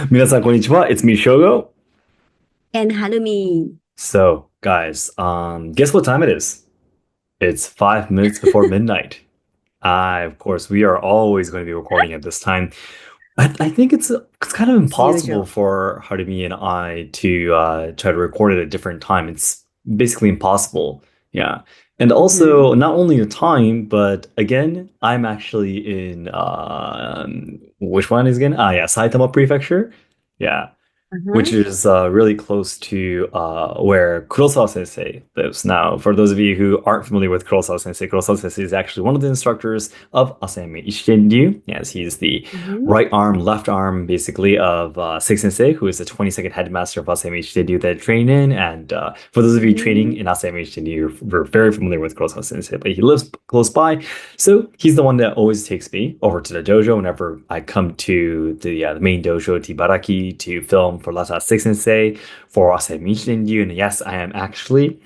Minasan konnichiwa, it's me, Shogo. And Harumi. So, guys, guess what time it is? It's 5 minutes before midnight. Of course, we are always going to be recording at this time. I think it's kind of As impossible usual. for Harumi and I to try to record at a different time. It's basically impossible. Yeah. And Mm-hmm. also, not only the time, but again, I'm actually in which one is again? Yeah, Saitama Prefecture. Yeah. Which Uh-huh. is really close to where Kurosawa Sensei lives. Now, for those of you who aren't familiar with Kurosawa Sensei is actually one of the instructors of Asayama Ichiden Ryu. Yes, he's the Mm-hmm. right arm, left arm, basically, of Six Sensei, who is the 22nd headmaster of Asayama Ichiden Ryu that I train in. And for those of you training Mm-hmm. in Asayama Ichiden Ryu, we're very familiar with Kurosawa Sensei, but he lives close by. So he's the one that always takes me over to the dojo whenever I come to the main dojo, Tibaraki, to film for Lata Six Sensei, for Asai Michiden Ryu. And yes, I am actually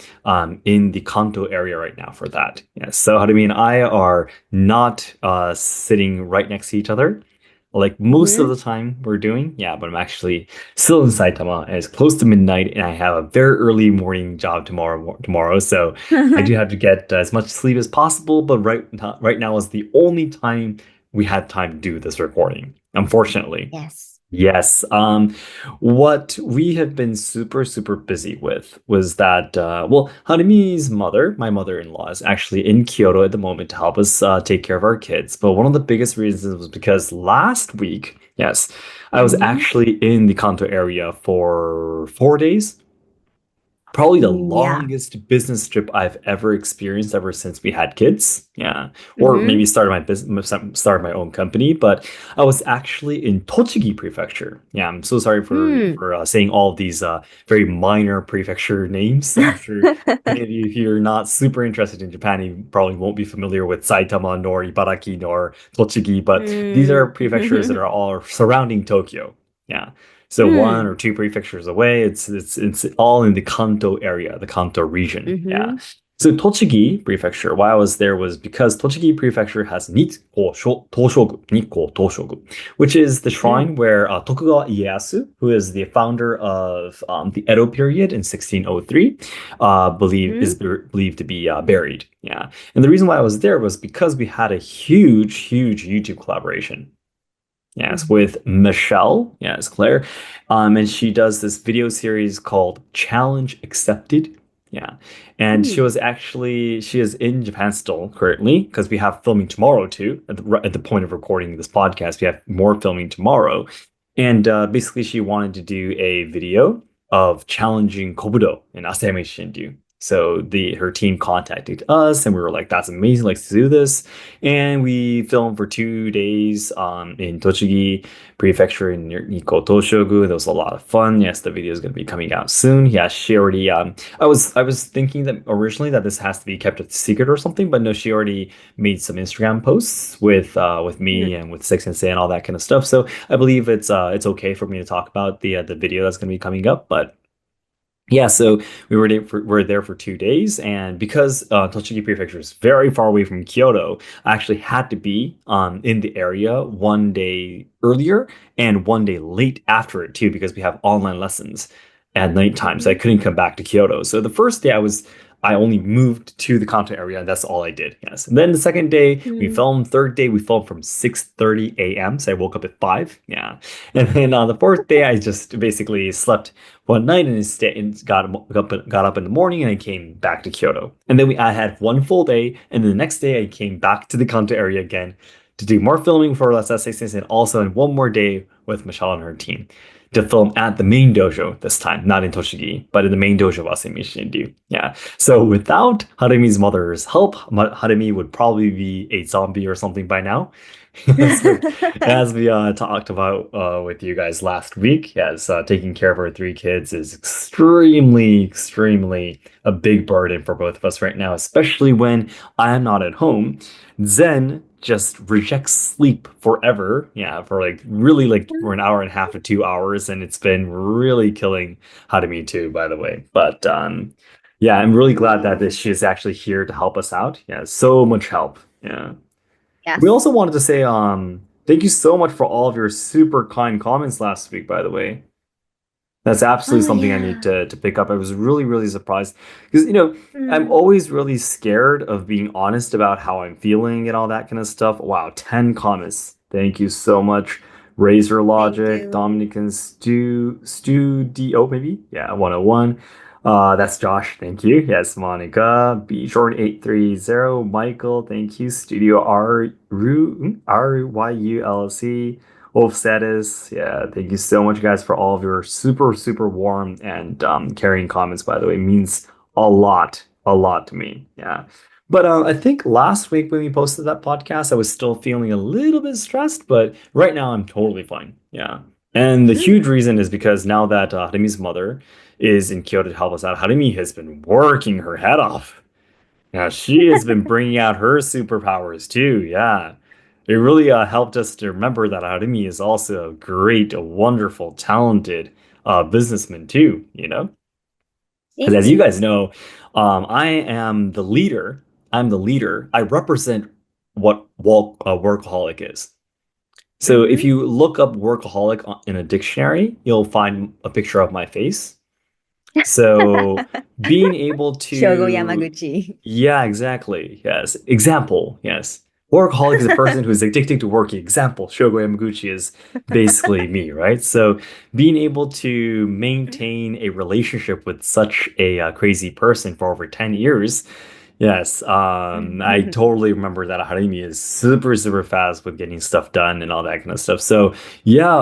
in the Kanto area right now for that. Yes. So Harumi and I are not sitting right next to each other like most of Mm-hmm. the time we're doing. Yeah, but I'm actually still in Saitama and it's close to midnight and I have a very early morning job tomorrow. So I do have to get as much sleep as possible, but right now is the only time we had time to do this recording, unfortunately. Yes. Yes. What we have been super busy with was that, well, Harumi's mother, my mother-in-law, is actually in Kyoto at the moment to help us take care of our kids. But one of the biggest reasons was because last week, yes, I was Mm-hmm. actually in the Kanto area for 4 days. Probably the Yeah. longest business trip I've ever experienced ever since we had kids. Yeah. Or maybe Mm-hmm. started my business, started my own company, but I was actually in Tochigi Prefecture. Yeah, I'm so sorry Mm. for saying all of these very minor prefecture names. I'm sure many of you, if you're not super interested in Japan, you probably won't be familiar with Saitama nor Ibaraki nor Tochigi, but these are Mm. prefectures that are all surrounding Tokyo. Yeah. So one Mm. or two prefectures away, it's all in the Kanto area, the Kanto region. Yeah. Mm-hmm. So Tochigi Prefecture, why I was there was because Tochigi Prefecture has Nikko Toshogu, which is the Mm. shrine where Tokugawa Ieyasu, who is the founder of the Edo period in 1603, Mm-hmm. believed to be buried. Yeah, and the reason why I was there was because we had a huge YouTube collaboration. Yes, Mm-hmm. with Michelle. Yes, Claire. And she does this video series called Challenge Accepted. Yeah. And Mm. she is in Japan still currently because we have filming tomorrow too. At the point of recording this podcast, we have more filming tomorrow. And basically, she wanted to do a video of challenging Kobudo in Asame Shinryu. So her team contacted us and we were like, that's amazing, let's do this. And we filmed for 2 days in Tochigi Prefecture in near Nikko Toshogu. That was a lot of fun. Yes, the video is going to be coming out soon. Yeah, she already. I was thinking that originally that this has to be kept a secret or something, but no, she already made some Instagram posts with Mm. me and with Six and Say and all that kind of stuff. So I believe it's okay for me to talk about the video that's going to be coming up, but. Yeah, so we were there for 2 days, and because Tochigi Prefecture is very far away from Kyoto, I actually had to be in the area one day earlier and one day late after it too, because we have online lessons at nighttime, so I couldn't come back to Kyoto. So the first day I only moved to the Kanto area, and that's all I did. Yes. And then the second day we Mm. filmed. Third day we filmed from 6:30 a.m. So I woke up at 5. Yeah. And then on the fourth day I just basically slept one night and got up in the morning and I came back to Kyoto. And then I had one full day, and then the next day I came back to the Kanto area again to do more filming for Let's Essays and also in one more day with Michelle and her team to film at the main dojo this time, not in Toshigi, but in the main dojo of Asami Shinryu. Yeah. So without Harumi's mother's help, Harumi would probably be a zombie or something by now. As we talked about with you guys last week, yes, taking care of our three kids is extremely a big burden for both of us right now, especially when I am not at home. Zen just rejects sleep forever. Yeah, for like really like for an hour and a half to 2 hours, and it's been really killing Harumi too, by the way. But yeah, I'm really glad that she is actually here to help us out. Yeah, so much help. Yeah. We Yes. also wanted to say Thank you so much for all of your super kind comments last week, by the way. That's absolutely Oh something I need yeah. to pick up. I was really, really surprised because, I'm Mm, always really scared of being honest about how I'm feeling and all that kind of stuff. Wow, 10 comments. Thank you so much. Razor thank Logic, you. Dominican Studio, maybe? Yeah, 101. That's Josh. Thank you. Yes, Monica. B Jordan 830. Michael, thank you. Studio Ryu LLC. Wolf status. Yeah, thank you so much, guys, for all of your super, super warm and caring comments, by the way. It means a lot to me. Yeah. But I think last week when we posted that podcast, I was still feeling a little bit stressed, but right now I'm totally fine. Yeah. And the huge Mm. reason is because now that Harumi's mother is in Kyoto to help us out, Harumi has been working her head off. Yeah, she has been bringing out her superpowers too. Yeah. It really helped us to remember that Harumi is also a great, a wonderful, talented businessman too, Because as you Mm. guys know, I am the leader. I'm the leader. I represent what workaholic is. So if Mm-hmm. you look up workaholic in a dictionary, you'll find a picture of my face. So being able Shogo to, Yamaguchi. yeah, exactly. Yes. Example. Yes. Workaholic is a person who's addicted to working. Example, Shogo Yamaguchi is basically me, right? So being able to maintain a relationship with such a crazy person for over 10 years. Yes, I totally remember that Harimi is super, super fast with getting stuff done and all that kind of stuff. So yeah,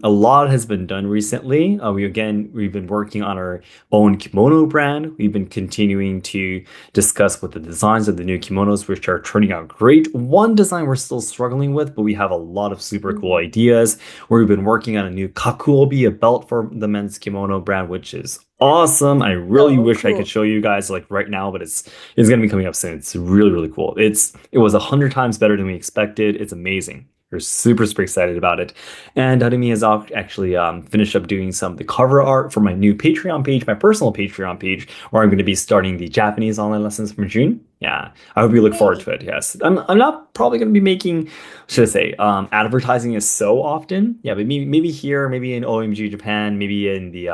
a lot has been done recently. We've been working on our own kimono brand. We've been continuing to discuss with the designs of the new kimonos, which are turning out great. One design we're still struggling with, but we have a lot of super cool Mm. ideas. We've been working on a new kakuobi, a belt for the men's kimono brand, which is awesome. I really So wish I could cool. show you guys like right now, but it's gonna be coming up soon. It's really, really cool. It was 100 times better than we expected. It's amazing. We're super, super excited about it. And Harumi has actually finished up doing some of the cover art for my new Patreon page, my personal Patreon page, where I'm going to be starting the Japanese online lessons from June. Yeah, I hope you look forward Yay. to it. Yes, I'm not probably going to be making, should I say, advertising it so often. Yeah, but maybe here, maybe in OMG Japan, maybe in the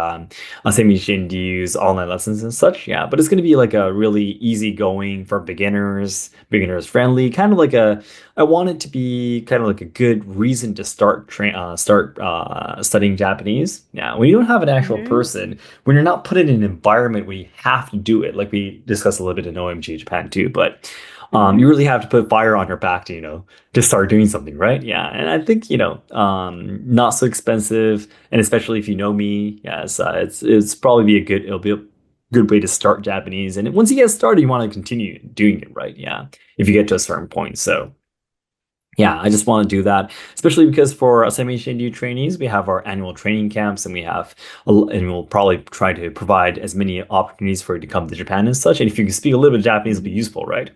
Asemi Shindyu's online lessons and such. Yeah, but it's going to be like a really easygoing for beginners friendly, kind of like a I want it to be kind of like a good reason to start studying Japanese. Yeah, when you don't have an actual Mm-hmm. person, when you're not put in an environment where you have to do it, like we discussed a little bit in OMG Japan too, but you Mm-hmm. really have to put fire on your back to, to start doing something, right? Yeah, and I think, not so expensive, and especially if you know me, yes, it's probably it'll be a good way to start Japanese, and once you get started, you want to continue doing it, right? Yeah, if you get to a certain point, so. Yeah, I just want to do that, especially because for SMHNU trainees, we have our annual training camps and and we'll probably try to provide as many opportunities for you to come to Japan and such. And if you can speak a little bit of Japanese, it'll be Mm-hmm. useful, right?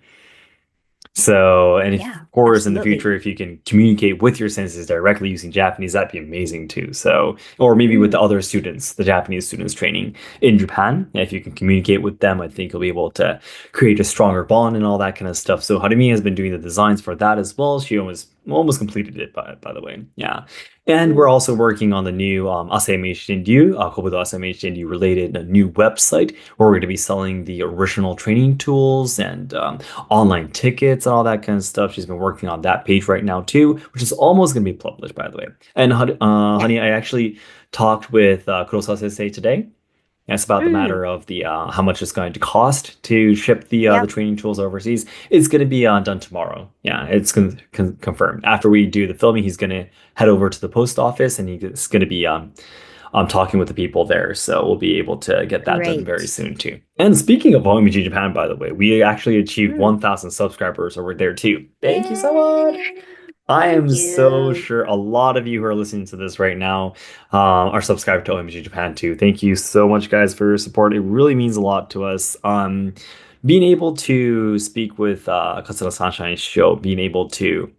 So, and if, Yeah, of course, in the future, absolutely. if you can communicate with your senses directly using Japanese, that'd be amazing too. So, or maybe with the Mm. other students, the Japanese students training in Japan, if you can communicate with them, I think you'll be able to create a stronger bond and all that kind of stuff. So, Harumi has been doing the designs for that as well. She almost completed it, by the way. Yeah. And we're Mm. also working on the new Asayama Ichiden Ryu, Kobudo Asayama Ichiden Ryu related a new website where we're going to be selling the original training tools and online tickets and all that kind of stuff. She's been working on that page right now too, which is almost going to be published, by the way. And Yeah. honey, I actually talked with Kurosawa Sensei today. It's about the Mm. matter of the how much it's going to cost to ship the Yep. training tools overseas. It's going to be done tomorrow. Yeah, it's confirmed. After we do the filming, he's going to head over to the post office and he's going to be talking with the people there. So we'll be able to get that done very Great. soon too. And speaking of OMG Japan, by the way, we actually achieved Mm. 1,000 subscribers over there too. Thank you so much. Yay. I Thank am so you. sure a lot of you who are listening to this right now are subscribed to OMG Japan too. Thank you so much, guys, for your support. It really means a lot to us. Being able to speak with Katsura Sunshine show, being able to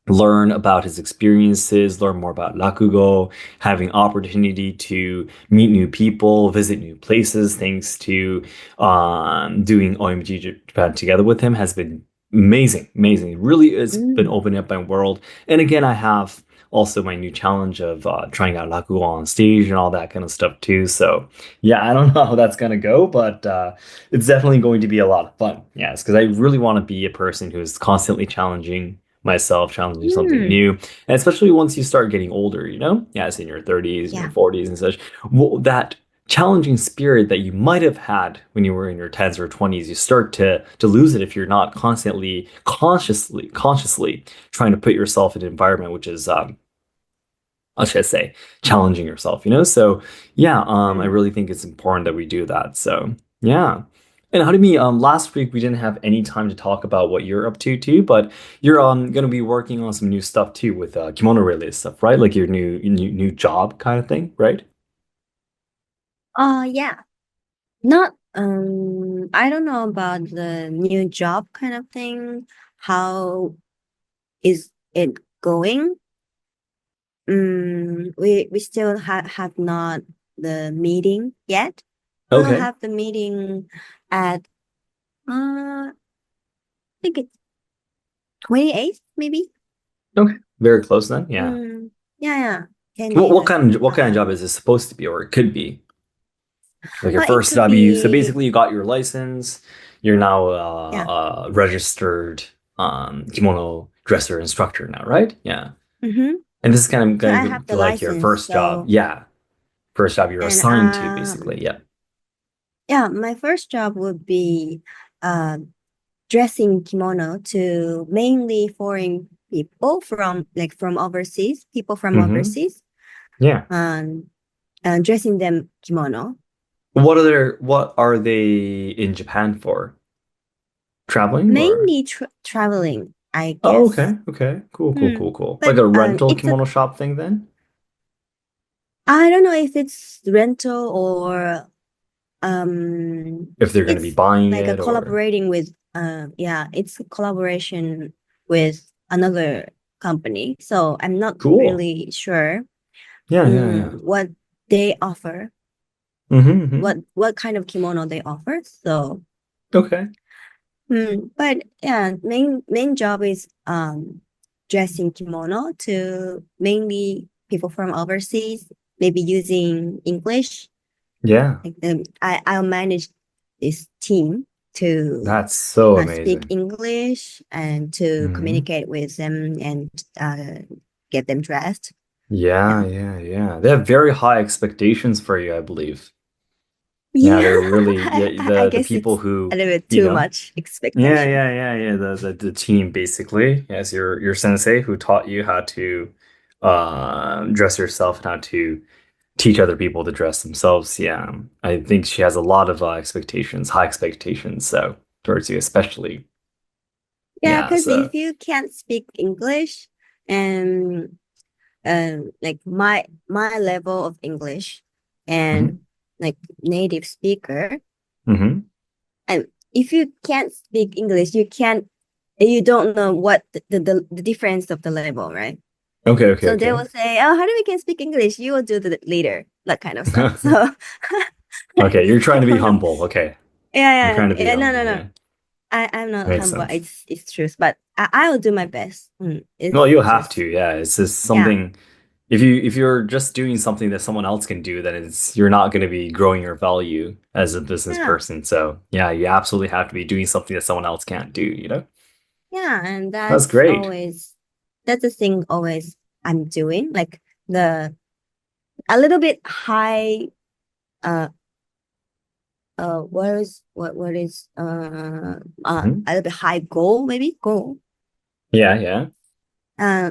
learn about his experiences, learn more about Rakugo, having opportunity to meet new people, visit new places, thanks to doing OMG Japan together with him has been Amazing, amazing. Really, it's been Mm. opening up my world. And again, I have also my new challenge of trying out Rakugo on stage and all that kind of stuff too. So yeah, I don't know how that's gonna go, but it's definitely going to be a lot of fun. Yes, because I really want to be a person who's constantly challenging myself, challenging something Mm. new, and especially once you start getting older, you know, yes, in your 30s and your Yeah. 40s and such, well, that challenging spirit that you might have had when you were in your 10s or 20s, you start to lose it if you're not constantly consciously trying to put yourself in an environment which is how should I say, challenging yourself, you know? So yeah, I Mm. really think it's important that we do that. So yeah. And how do me last week we didn't have any time to talk about what you're up to too, but you're gonna be working on some new stuff too with kimono related stuff, right? Like your new job kind of thing, right? Yeah. Not I don't know about the new job kind of thing. How is it going? We still have not the meeting yet. We'll Okay. have the meeting at I think it's 28th maybe. Okay. Very close then. Yeah. Yeah, yeah. 10 What days. what kind of job is this supposed to be, or it could be? Like your It first could job, you so be basically you got your license. You're now yeah. a registered kimono dresser instructor now, right? Yeah. Mm-hmm. And this is kind of So going I to have be the like your license. first job. So Yeah. First job you're and assigned to, basically. Yeah. yeah, my first job would be uh dressing kimono to mainly foreign people from from overseas, people from Hmm. overseas, Yeah. and dressing them kimono. What are they in Japan for? Traveling or? Mainly traveling, I Oh, guess. okay. Okay. Cool, cool, Hmm. cool, cool. Like But a rental it's a kimono shop thing then? I don't know if it's rental or If they're going to be it's buying like a it or collaborating with yeah, it's a collaboration with another company. So I'm not cool. really sure Yeah, yeah, yeah. what they offer, Hmm. what kind of kimono they offer. So Okay. but yeah, main job is dressing kimono to mainly people from overseas, maybe using English. Yeah. Like I'll manage this team to That's so speak amazing. English and to Hmm. communicate with them and get them dressed. Yeah, Yeah. yeah, yeah. They have very high expectations for you, I believe. Yeah, Yeah, they're really yeah, I the guess people it's a who, little bit you too know. much Yeah, expectation. yeah, yeah, yeah. The team basically. Yes, your sensei who taught you how to dress yourself and how to teach other people to dress themselves. Yeah. I think she has a lot of expectations, high expectations, so towards you especially. Yeah, Yeah, because so if you can't speak English and like my level of English and hmm. like native speaker, Hmm. and if you can't speak English, you don't know what the difference of the level, right? Okay, okay, So they okay. will say, "Oh, how do we can speak English? You will do the later," that kind of stuff. So Okay, you're trying to be yeah, humble. Okay. You're yeah, trying to be yeah. No, no, humble, no. yeah. I'm not Makes humble. sense. It's truth, but I will do my best. Well, It's you'll have to, just yeah. It's just yeah, something if you're just doing something that someone else can do, then it's you're not going to be growing your value as a business yeah, person. So, yeah, you absolutely have to be doing something that someone else can't do, you know? yeah, and That's great. that's the thing always I'm doing like the a little bit high uh what is Mhm. a little bit high goal maybe goal Yeah, yeah. uh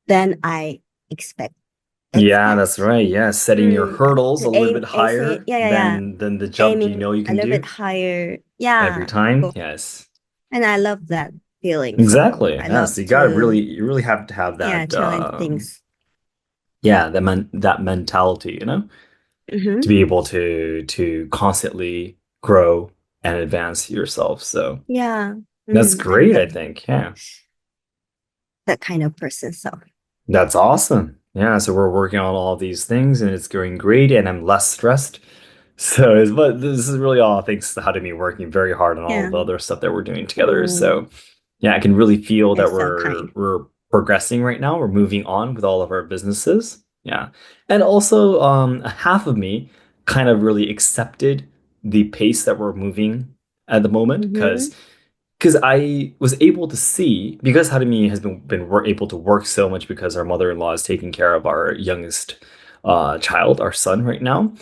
than I expect Yeah, that's expect right. Yeah, setting your hurdles a to little bit aim say higher yeah, yeah, yeah, than the jump you aiming know you a can little bit do higher every yeah time. Yes. and I love that feeling so Exactly. I Yes, love you got to to you really have to have yeah that challenge things. yeah, that mentality, you know? To Mm-hmm. be able to constantly grow and advance yourself. So Yeah. that's I'm great, I think. Yeah. that kind of person so That's awesome. Yeah, so we're working on all these things and it's going great and I'm less stressed So, but this is really all thanks to Hademi working very hard on all Yeah. the other stuff that we're doing together. Oh, So, yeah, I can really feel that that's so kind. we're progressing right now. We're moving on with all of our businesses. Yeah. And also, half of me kind of really accepted the pace that we're moving at the moment Mm-hmm. because I was able to see because Harumi has been able to work so much because our mother-in-law is taking care of our youngest child, our son, right now.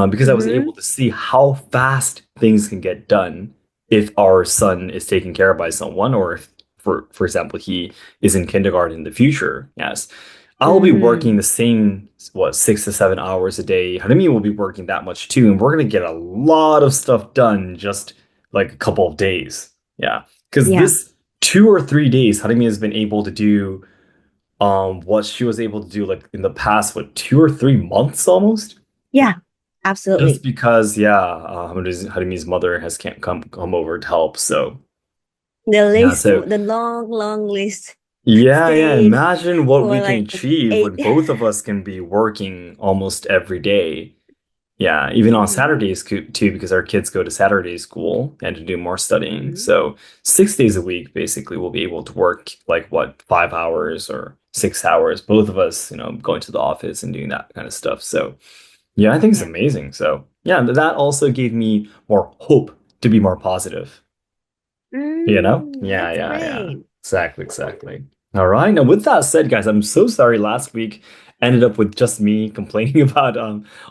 Because I was Mm-hmm. able to see how fast things can get done if our son is taken care of by someone, or if, for example, he is in kindergarten in the future. Yes, I'll be Mm-hmm. working the same, what, 6 to 7 hours a day. Harumi will be working that much too, and we're gonna get a lot of stuff done just like a couple of days. Yeah, because Yeah. this 2 or 3 days, Harumi has been able to do what she was able to do like in the past, what, 2 or 3 months almost. Yeah. Just Absolutely. because, yeah, Harumi's mother has can't come over to help. So The yeah, list, so the long, long list yeah. stayed Imagine what for we can like achieve when eight. both of us can be working almost every day. Yeah, even on Mm-hmm. Saturdays too, because our kids go to Saturday school and to do more studying. Mm-hmm. So 6 days a week, basically, we'll be able to work like what, 5 hours or 6 hours, both of us, going to the office and doing that kind of stuff. So yeah, I think it's Yeah. amazing. So yeah, that also gave me more hope to be more positive. You know? Yeah, That's yeah. great. Exactly. All right. Now, with that said, guys, I'm so sorry last week ended up with just me complaining about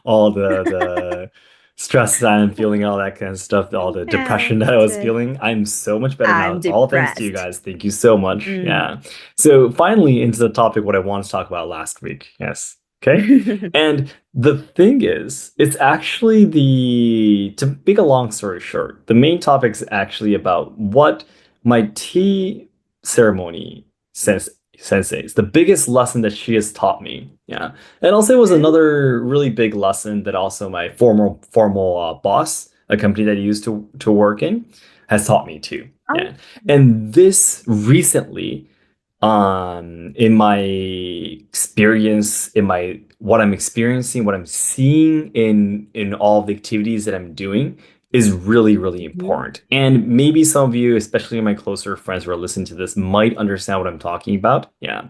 all the stress that I'm feeling, all that kind of stuff, all the Yeah, depression that I it's was a, feeling. I'm so much better I'm now. All thanks to you depressed. guys. Thank you so much. Mm. Yeah. So finally into the topic what I wanted to talk about last week. Yes. Okay. And the thing is, it's actually to make a long story short, the main topic is actually about what my tea ceremony sensei is the biggest lesson that she has taught me. Yeah. And also it was Mm. another really big lesson that also my formal boss, a company that I used to work in, has taught me too. Oh, Yeah. And this recently in my experience, in my what I'm experiencing, what I'm seeing in all the activities that I'm doing is really mhm. important. And maybe some of you, especially my closer friends who are listening to this, might understand what I'm talking about. Yeah.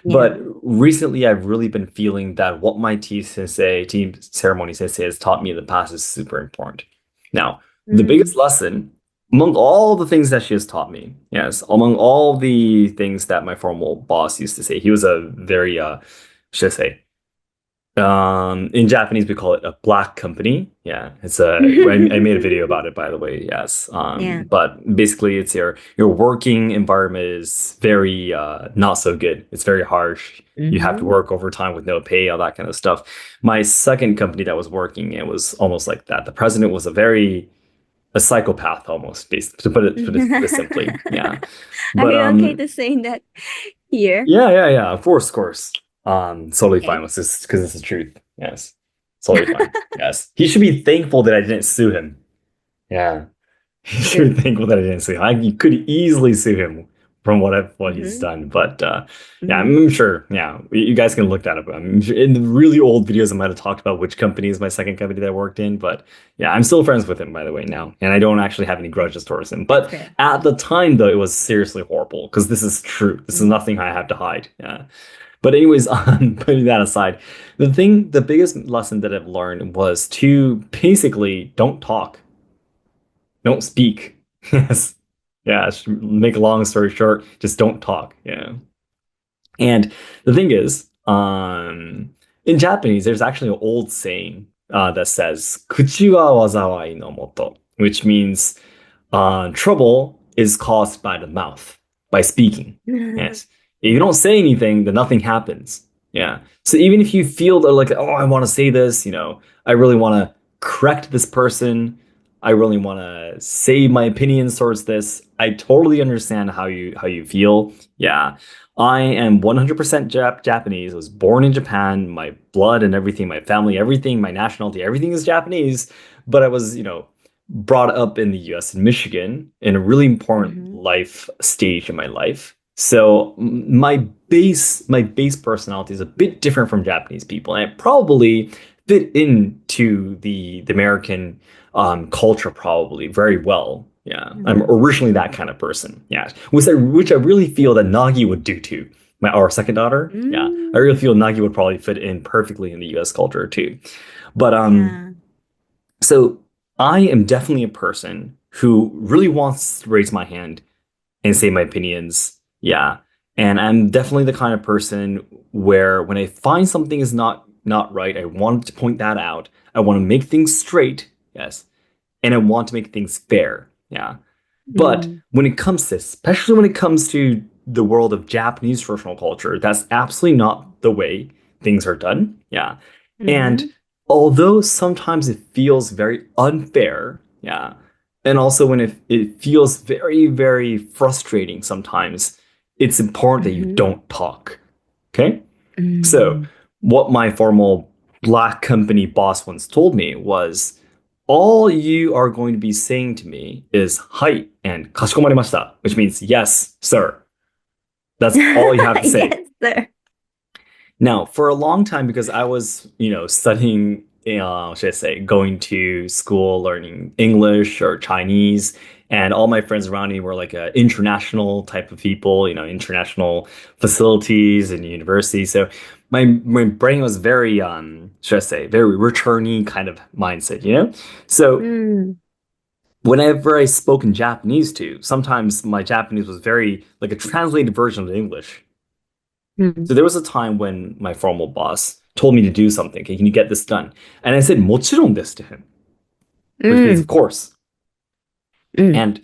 Yeah. But recently I've really been feeling that what my team ceremony sensei has taught me in the past is super important. Now, the biggest Mm. lesson among all the things that she has taught me, yes, among all the things that my formal boss used to say, he was a very, should I say, in Japanese we call it a black company. Yeah, I made a video about it, by the way. Yes, Yeah. but basically it's your working environment is very not so good. It's very harsh. You have to Hmm. work overtime with no pay, all that kind of stuff. My second company that was working, it was almost like that. The president was a psychopath almost, to put it simply. Yeah. Are But you okay to say that here? yeah. Of course. Totally fine Okay. with this because it's the truth. Yes. Totally fine. Yes. He should be thankful that I didn't sue him. Yeah. He should True. be thankful that I didn't sue him. You could easily sue him from what he's Hmm. done. But yeah, Hmm. I'm sure. Yeah, you guys can look that up. I'm sure in the really old videos, I might have talked about which company is my second company that I worked in. But yeah, I'm still friends with him, by the way, now, and I don't actually have any grudges towards him. That's But good. at the time, though, it was seriously horrible because this is true. This is Mhm. nothing I have to hide. Yeah. But anyways, putting that aside, the biggest lesson that I've learned was to basically don't talk, don't speak. Yes. Yeah. Make a long story short, just don't talk. Yeah. And the thing is, in Japanese, there's actually an old saying that says "kuchi wa wazawai no moto," which means trouble is caused by the mouth, by speaking. Yes. If you don't say anything, then nothing happens. Yeah. So even if you feel that like, oh, I want to say this, I really want to correct this person. I really want to say my opinions towards this. I totally understand how you feel. Yeah. I am 100% Japanese. I was born in Japan. My blood and everything, my family, everything, my nationality, everything is Japanese. But I was, brought up in the US in Michigan in a really important Hmm. life stage in my life. So my base personality is a bit different from Japanese people. And it probably fit into the American culture probably very well. Yeah, I'm Mm. originally that kind of person. Yeah, which I really feel that Nagi would do too. Our second daughter. Yeah, I really Mm. feel Nagi would probably fit in perfectly in the U.S. culture too. But Yeah. so I am definitely a person who really wants to raise my hand and say my opinions. Yeah. And I'm definitely the kind of person where when I find something is not right, I want to point that out. I want to make things straight. Yes. And I want to make things fair. Yeah. But Mm. when it comes to, especially when it comes to the world of Japanese traditional culture, that's absolutely not the way things are done. Yeah. And Mm. although sometimes it feels very unfair, yeah, and also when it feels very, very frustrating sometimes, it's important that you Mhm. don't talk. Okay? So, Mm. what my formal black company boss once told me was, all you are going to be saying to me is "はい" and "かしこまりました," which means yes, sir. That's all you have to say. Yes, sir. Now, for a long time, because I was, studying, should I say, going to school, learning English or Chinese, and all my friends around me were like international type of people, international facilities and universities. So my brain was very, should I say, very returny kind of mindset. So Mm. whenever I spoke in Japanese too, sometimes my Japanese was very like a translated version of English. Mm. So there was a time when my formal boss told me to do something. Okay, can you get this done? And I said, もちろん this to him, which means of Mm. course. Mm. And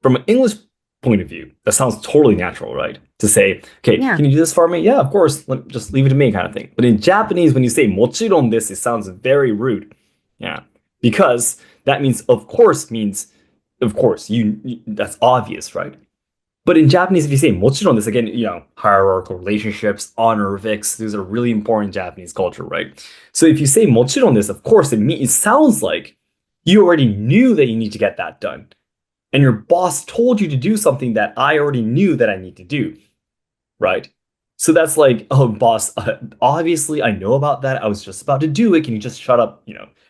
from an English point of view, that sounds totally natural, right? To say, okay, Yeah. can you do this for me? Yeah, of course. Just leave it to me, kind of thing. But in Japanese, when you say もちろん this, it sounds very rude. Yeah, because that means of course. That's obvious, right? But in Japanese, if you say もちろん this again, hierarchical relationships, honor, vix, these are really important in Japanese culture, right? So if you say もちろん this, of course, it sounds like you already knew that you need to get that done. And your boss told you to do something that I already knew that I need to do, right? So that's like, oh, boss, obviously I know about that. I was just about to do it. Can you just shut up?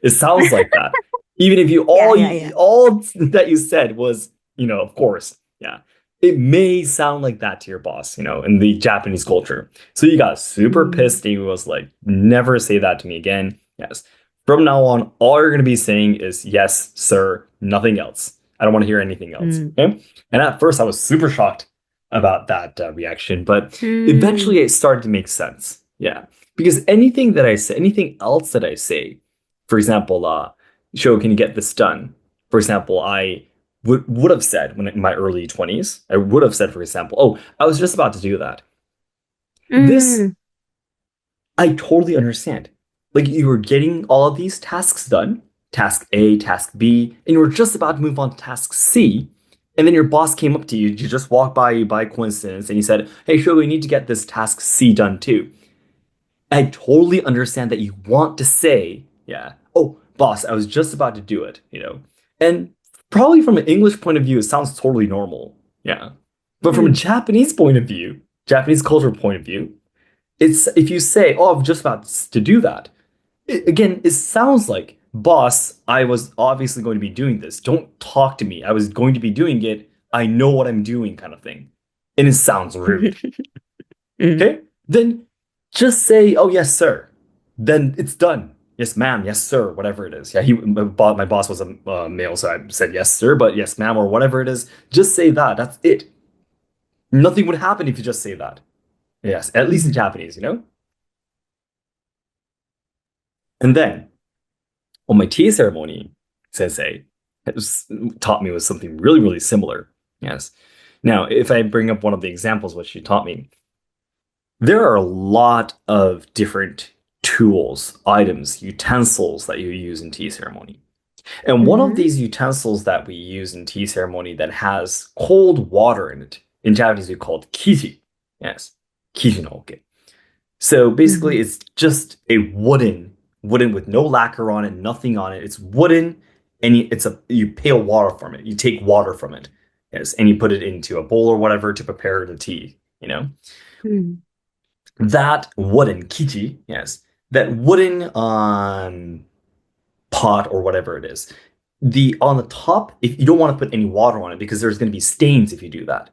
It sounds like that. Even if Yeah, yeah, yeah. all that you said was, of course, yeah. It may sound like that to your boss, in the Japanese culture. So you got super Mm. pissed and he was like, never say that to me again. Yes. From now on, all you're going to be saying is yes, sir, nothing else. I don't want to hear anything else. Mm. Okay. And at first, I was super shocked about that reaction, but Mm. eventually it started to make sense. Yeah. Because anything that I say, anything else that I say, for example, Show, can you get this done? For example, I would have said when in my early 20s, I would have said, for example, oh, I was just about to do that. This Mm. I totally understand. Like you were getting all of these tasks done, task A, task B, and you were just about to move on to task C. And then your boss came up to you, you just walked by you by coincidence, and he said, hey, sure, we need to get this task C done too. I totally understand that you want to say, yeah, oh, boss, I was just about to do it. And probably from an English point of view, it sounds totally normal. Yeah. But from a Mm. Japanese point of view, Japanese culture point of view, it's if you say, "Oh, I'm just about to do that," again, it sounds like, "Boss, I was obviously going to be doing this. Don't talk to me. I was going to be doing it. I know what I'm doing," kind of thing, and it sounds rude. Mm. Okay, then just say, "Oh, yes, sir." Then it's done. Yes, ma'am. Yes, sir. Whatever it is. Yeah, my boss was a male, so I said yes, sir. But yes, ma'am, or whatever it is. Just say that. That's it. Nothing would happen if you just say that. Yes, at least in Mm. Japanese. And then on my tea ceremony, sensei taught me was something really, really similar. Yes. Now, if I bring up one of the examples which she taught me, there are a lot of different tools, items, utensils that you use in tea ceremony. And one of Mhm. these utensils that we use in tea ceremony that has cold water in it, in Japanese we call it kiji. Yes, kiji no oke. So basically, Mhm. it's just a wooden with no lacquer on it, nothing on it. It's wooden, and you pail water from it. You take water from it, yes, and you put it into a bowl or whatever to prepare the tea. Mm. That wooden kichi, yes, that wooden pot or whatever it is. The on the top, if you don't want to put any water on it because there's going to be stains if you do that.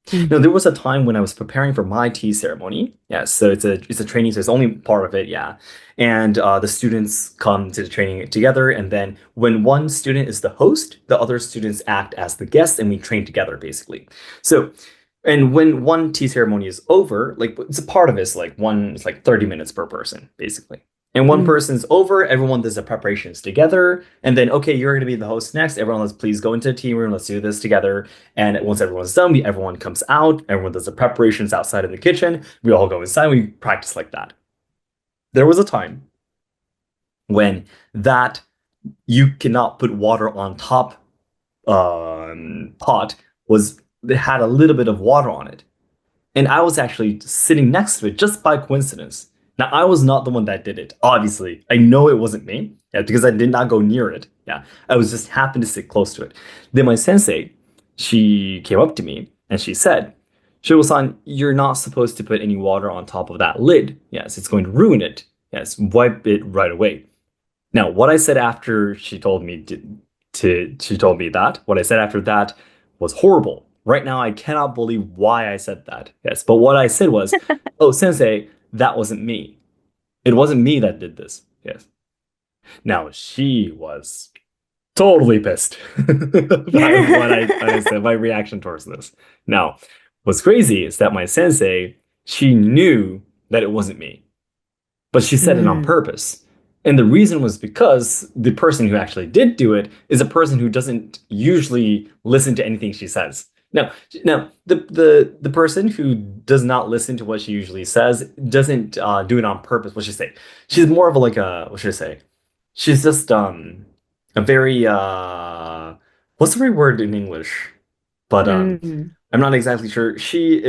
Mm. No, there was a time when I was preparing for my tea ceremony. Yeah, so it's a training, so it's only part of it. Yeah, and the students come to the training together, and then when one student is the host, the other students act as the guests, and we train together basically. So, and when one tea ceremony is over, like it's a part of it, it's like 30 minutes per person basically. And one Mm. person's over, everyone does the preparations together, and then okay, you're going to be the host next. Everyone, let's please go into the tea room. Let's do this together. And once everyone's done, everyone comes out. Everyone does the preparations outside in the kitchen. We all go inside. We practice like that. There was a time when that you cannot put water on top pot was it had a little bit of water on it. And I was actually sitting next to it just by coincidence. Now, I was not the one that did it. Obviously, I know it wasn't me, yeah, because I did not go near it. Yeah, I was just happened to sit close to it. Then my sensei, she came up to me and she said, "Shogo-san, you're not supposed to put any water on top of that lid. Yes, it's going to ruin it. Yes, wipe it right away." Now, what I said after she told me she told me that, what I said after that was horrible. Right now, I cannot believe why I said that. Yes, but what I said was, "Oh, sensei, that wasn't me. It wasn't me that did this." Yes. Now she was totally pissed by what I said, my reaction towards this. Now, what's crazy is that my sensei, she knew that it wasn't me, but she said it on Mm. purpose. And the reason was because the person who actually did do it is a person who doesn't usually listen to anything she says. Now, the person who does not listen to what she usually says doesn't do it on purpose. What should I say? She's more of a like a what should I say? She's just a very what's the right word in English? But Mm. I'm not exactly sure. She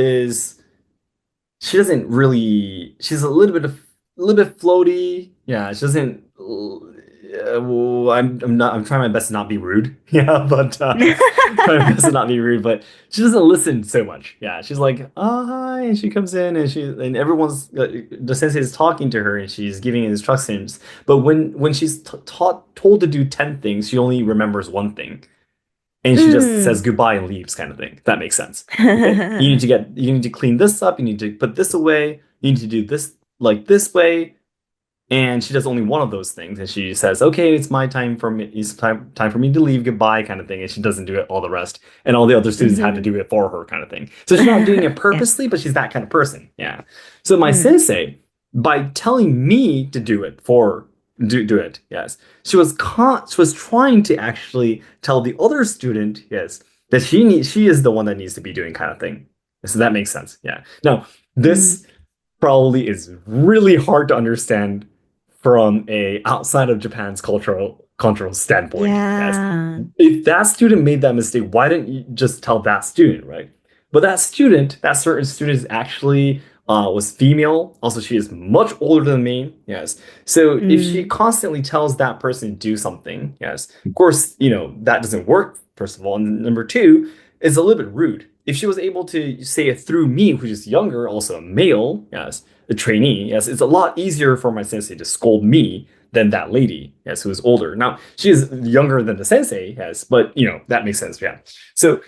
doesn't really she's a little bit floaty. Yeah, she doesn't well, I'm trying my best to not be rude. Yeah, but trying my best to not be rude, but she doesn't listen so much. Yeah, she's like, "Oh, hi," and she comes in and everyone's the sensei is talking to her and she's giving instructions. But when she's told to do 10 things, she only remembers one thing and she just says Mm. goodbye and leaves kind of thing. If that makes sense. Okay. You need to clean this up, you need to put this away, you need to do this like this way. And she does only one of those things and she says, okay, it's my time for me, it's time for me to leave, goodbye, kind of thing. And she doesn't do it all the rest. And all the other students had to Mhm. do it for her kind of thing. So she's not doing it Yeah. purposely, but she's that kind of person. Yeah. So my Mm. sensei, by telling me to do it do it, yes. She was trying to actually tell the other student, yes, that she is the one that needs to be doing kind of thing. So that makes sense. Yeah. Now, Mm. this probably is really hard to understand from a outside of Japan's cultural standpoint. Yes. Yeah. If that student made that mistake, why didn't you just tell that student, right? But that student, that certain student is actually was female. Also, she is much older than me. Yes. So if she Mm. constantly tells that person to do something, yes, of course, that doesn't work, first of all. And number two, is a little bit rude. If she was able to say it through me, who's just younger, also a male, yes, a trainee, yes, it's a lot easier for my sensei to scold me than that lady, yes, who is older. Now, she is younger than the sensei, yes, but that makes sense, yeah. So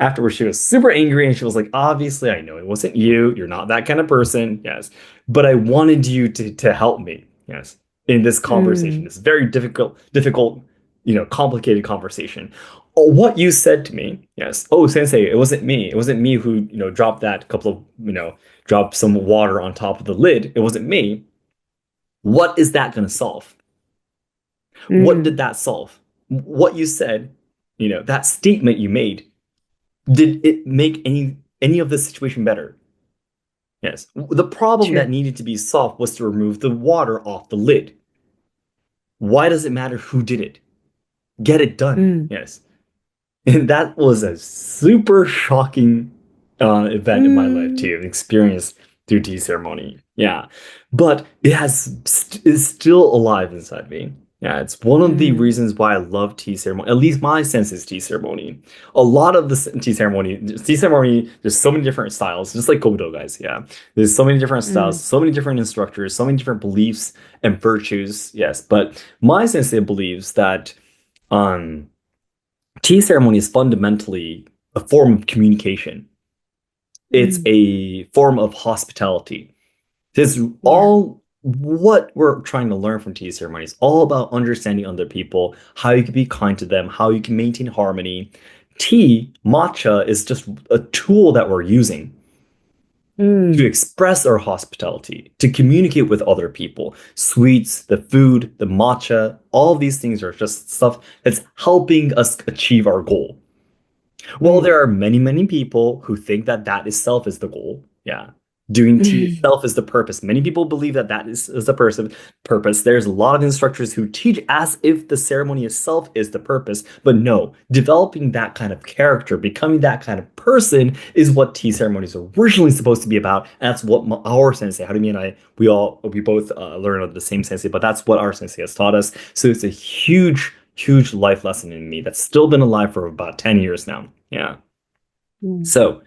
afterwards, she was super angry and she was like, obviously, I know it wasn't you. You're not that kind of person, yes, but I wanted you to help me, yes, in this conversation. Mm. This very difficult, complicated conversation. Oh, what you said to me, yes. Oh, sensei, it wasn't me. It wasn't me who, dropped that couple of, dropped some water on top of the lid. It wasn't me. What is that going to solve? What did Mm. that solve? What you said, that statement you made, did it make any of the situation better? Yes. The problem that True. needed to be solved was to remove the water off the lid. Why does it matter who did it? Get it done. Mm. Yes. And that was a super shocking event in my life Mm. too, an experience through tea ceremony. Yeah, but is still alive inside me. Yeah, it's one of the Mm, reasons why I love tea ceremony. At least my sense is tea ceremony. A lot of the tea ceremony, there's so many different styles, just like Kobudo guys. Yeah, there's so many different styles, mm, so many different instructors, so many different beliefs and virtues. Yes, but my sensei believes that um, tea ceremony is fundamentally a form of communication. It's mm. a form of hospitality. This is Yeah. all what we're trying to learn from tea ceremonies, all about understanding other people, how you can be kind to them, how you can maintain harmony. Tea, matcha, is just a tool that we're using to Mm, express our hospitality, to communicate with other people. Sweets, the food, the matcha, all these things are just stuff that's helping us achieve our goal. Well, mm. there are many, many people who think that that itself is the goal. Yeah. Doing tea itself is the purpose. Many people believe that is the purpose. There's a lot of instructors who teach as if the ceremony itself is the purpose. But no, developing that kind of character, becoming that kind of person is what tea ceremonies are originally supposed to be about. And that's what our sensei, how do you mean we both learn of the same sensei, but that's what our sensei has taught us. So it's a huge life lesson in me that's still been alive for about 10 years now. Yeah. Mm, So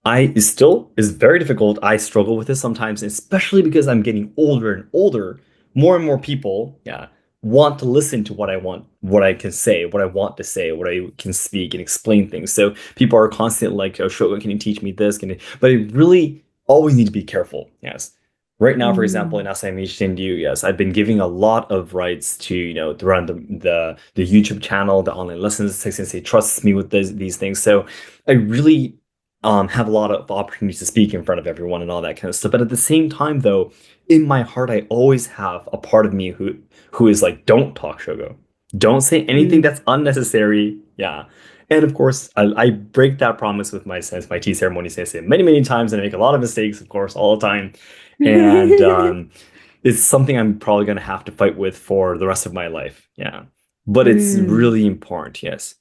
I it still is very difficult. I struggle with this sometimes, especially because I'm getting older and older. More and more people, yeah, want to listen to what I want, what I can say, what I want to say, what I can speak and explain things. So people are constantly like, "Oh, Shogo, can you teach me this?" Can you? But I really always need to be careful. Yes. Right now, for example, in mm, Asayama Ichiden Ryu, yes, I've been giving a lot of rights to, to run the YouTube channel, the online lessons. Sensei trusts me with these things. So I really have a lot of opportunities to speak in front of everyone and all that kind of stuff. But at the same time, though, in my heart, I always have a part of me who is like, don't talk, Shogo. Don't say anything mm. that's unnecessary. Yeah. And of course, I break that promise with my tea ceremony sensei many, many times, and I make a lot of mistakes, of course, all the time. And it's something I'm probably gonna have to fight with for the rest of my life. Yeah. But it's Mm, really important, yes.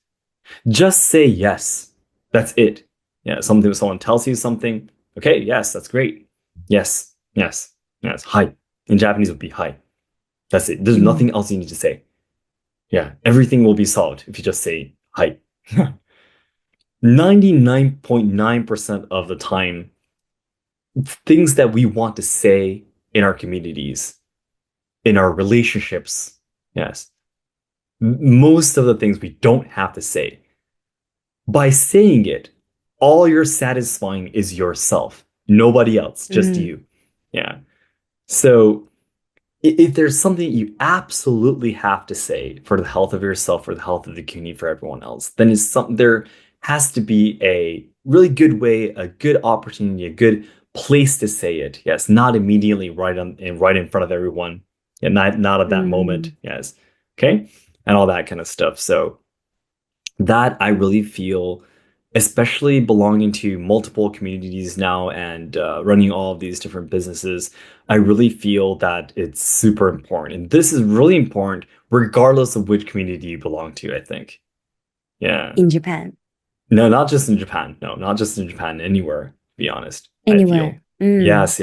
Just say yes. That's it. Yeah, someone tells you something. Okay, yes, that's great. Yes, yes, yes. Hi. In Japanese would be hi. That's it. There's mm, nothing else you need to say. Yeah, everything will be solved if you just say hi. 99.9% of the time, things that we want to say in our communities, in our relationships, yes, most of the things we don't have to say. By saying it, all you're satisfying is yourself, nobody else, just mm, you. Yeah. So if there's something you absolutely have to say for the health of yourself, for the health of the community, for everyone else, then it's something there has to be a really good way, a good opportunity, a good place to say it. Yes, not immediately right in front of everyone. Yeah, not at that moment. mm, Yes. Okay. And all that kind of stuff. So that I really feel, especially belonging to multiple communities now and running all of these different businesses, I really feel that it's super important. And this is really important regardless of which community you belong to, I think. Yeah. in Japan. No, not just in Japan. No, not just in Japan, anywhere, to be honest, I feel. Anywhere. Mm, Yes.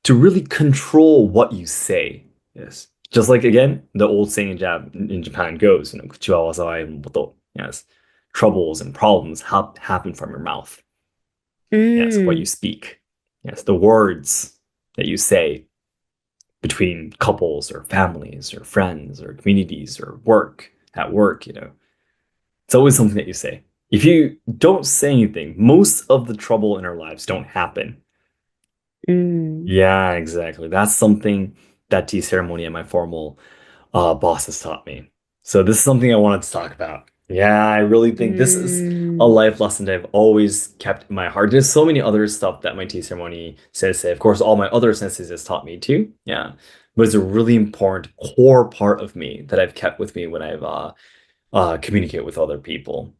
To really control what you say. Yes. Just like again, the old saying in Japan goes, "Kuchiwa wasawai no moto." Yes. Troubles and problems happen from your mouth. Yes, what you mm, speak. Yes, the words that you say between couples or families or friends or communities or at work, It's always something that you say. If you don't say anything, most of the trouble in our lives don't happen. mm, Yeah, exactly. That's something that tea ceremony and my formal boss has taught me. So this is something I wanted to talk about. Yeah, I really think this is a mm, life lesson that I've always kept in my heart. There's so many other stuff that my tea ceremony sensei, of course, all my other senseis has taught me too. Yeah, but it's a really important core part of me that I've kept with me when I've communicate with other people.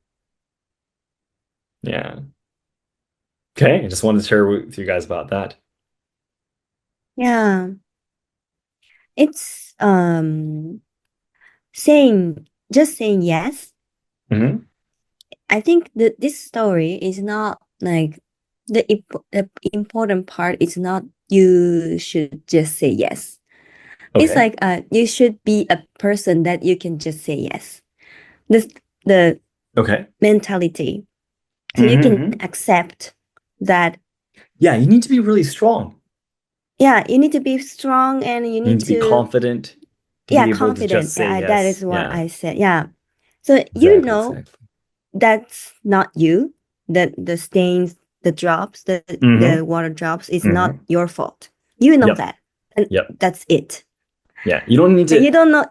Yeah. Okay, I just wanted to share with you guys about that. yeah. It's just saying yes. Hmm. I think that this story is not like the important part is not you should just say yes. It's Okay. like you should be a person that you can just say yes. This the Okay. mentality. So you can Hmm. accept that, Yeah, you need to be really strong. yeah, you need to be strong and you You need need to be to, confident to yeah, be able to just confident. say Yeah, that is yes. what Yeah, I said. Yeah. So you exactly, know exactly. that's not you, that the stains, the drops, the Mm-hmm. water drops is not Mm-hmm. your fault. You know Yep. that. And Yep. that's it. Yeah. You don't need But to, you don't know,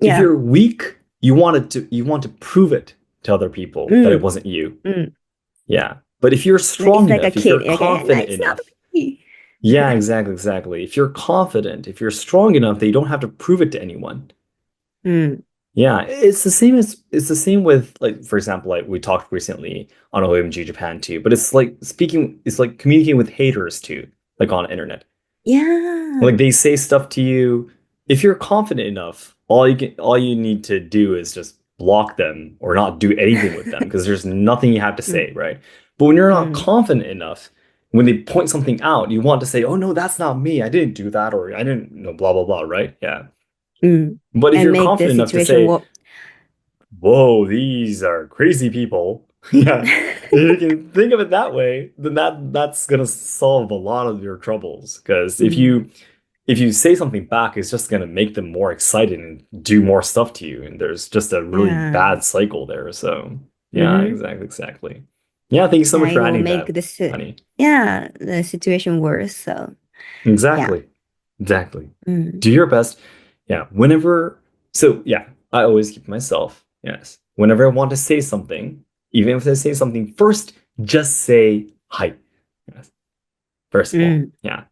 if yeah. you're weak, you want to prove it to other people that it Mm, wasn't you. mm. Yeah. But if you're Like strong it's like a enough, if you're kid. Okay, no, confident it's not enough, me. yeah, exactly, exactly. If you're confident, if you're strong enough, they don't have to prove it to anyone. Mm, Yeah, it's the same with like for example, like we talked recently on OMG Japan too, but it's like communicating with haters too, like on the internet. yeah. Like they say stuff to you. If you're confident enough, all you need to do is just block them or not do anything with them because there's nothing you have to Mm, say, right? But when you're not mm, confident enough, when they point something out, you want to say, "Oh no, that's not me. I didn't do that," or "I didn't, blah blah blah," right? Yeah. mm. But if And you're make the confident enough to situation say, work. whoa, these are crazy people. Yeah. If you can think of it that way, then that's gonna solve a lot of your troubles. Because Mm, if you say something back, it's just gonna make them more excited and do more stuff to you. And there's just a really yeah. bad cycle there. So yeah, Mm-hmm. exactly, exactly. Yeah, thank you so Yeah, much it for will adding make that, honey. yeah, the situation worse. So yeah. Exactly. Exactly. Mm, Do your best. Yeah. Yeah, I always keep myself. Yes. Whenever I want to say something, even if I say something first, just say hi. Yes. First of all. mm, Yeah.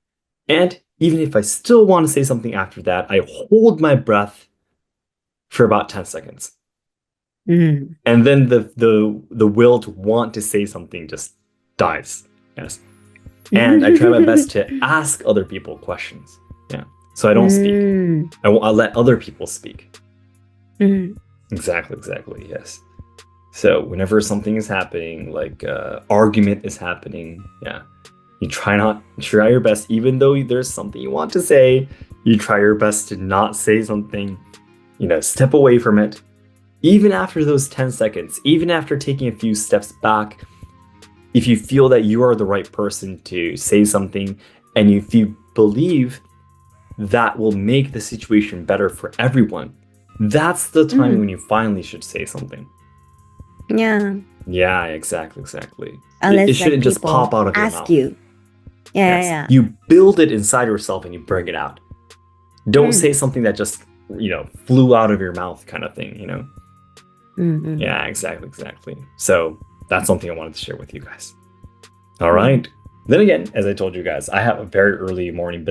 And even if I still want to say something after that, I hold my breath for about 10 seconds. mm. And then the will to want to say something just dies. Yes. And I try my best to ask other people questions. Yeah. So I don't speak. Mm, I'll let other people speak. mm, Exactly, exactly. Yes. So whenever something is happening, like argument is happening, yeah, you try your best, even though there's something you want to say, you try your best to not say something, step away from it. Even after those 10 seconds, even after taking a few steps back, if you feel that you are the right person to say something, and if you believe that will make the situation better for everyone, that's the time mm. when you finally should say something. Yeah. Yeah, exactly, exactly. It Unless like shouldn't just pop people out of your ask mouth. you. Yeah, Yes. yeah, You build it inside yourself and you bring it out. yeah. Don't say something that just, flew out of your mouth kind of thing. Mm, mm, Yeah, exactly, exactly. So that's something I wanted to share with you guys. All mm. right. Then again, as I told you guys, I have a very early morning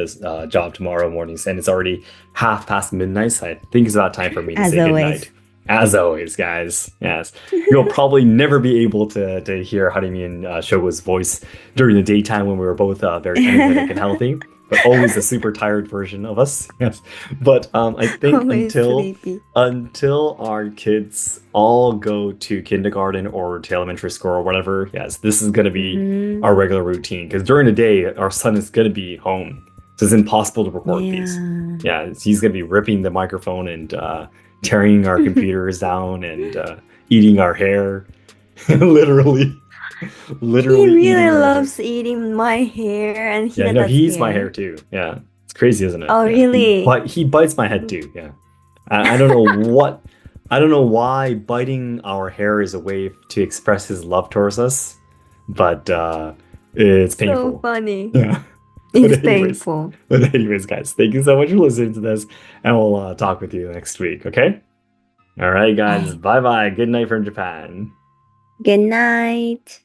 job tomorrow mornings, and it's already half past midnight. So I think it's about time for me to As say goodnight. always. As always, guys. Yes, you'll probably never be able to hear Harimi and Shogo's voice during the daytime when we were both very energetic and healthy, but always a super tired version of us. Yes, but I think Always sleepy. until our kids all go to kindergarten or to elementary school or whatever, yes, this is gonna be Mm-hmm. our regular routine because during the day our son is gonna be home, so it's impossible to record these. Yeah. Yeah, he's gonna be ripping the microphone and tearing our computers down and eating our hair, literally, He literally really eating our hair. loves eating my hair and Yeah, no, Hinata's he eats my hair hair. too. Yeah, it's crazy, isn't it? Oh, Yeah, really? he bites my head too. Yeah, I don't know what, I don't know why biting our hair is a way to express his love towards us, but it's So painful. funny. Yeah. But It's anyways, painful. guys, thank you so much for listening to this, and we'll talk with you next week. Okay. All right, guys. Okay. Bye bye. Good night from Japan. Good night.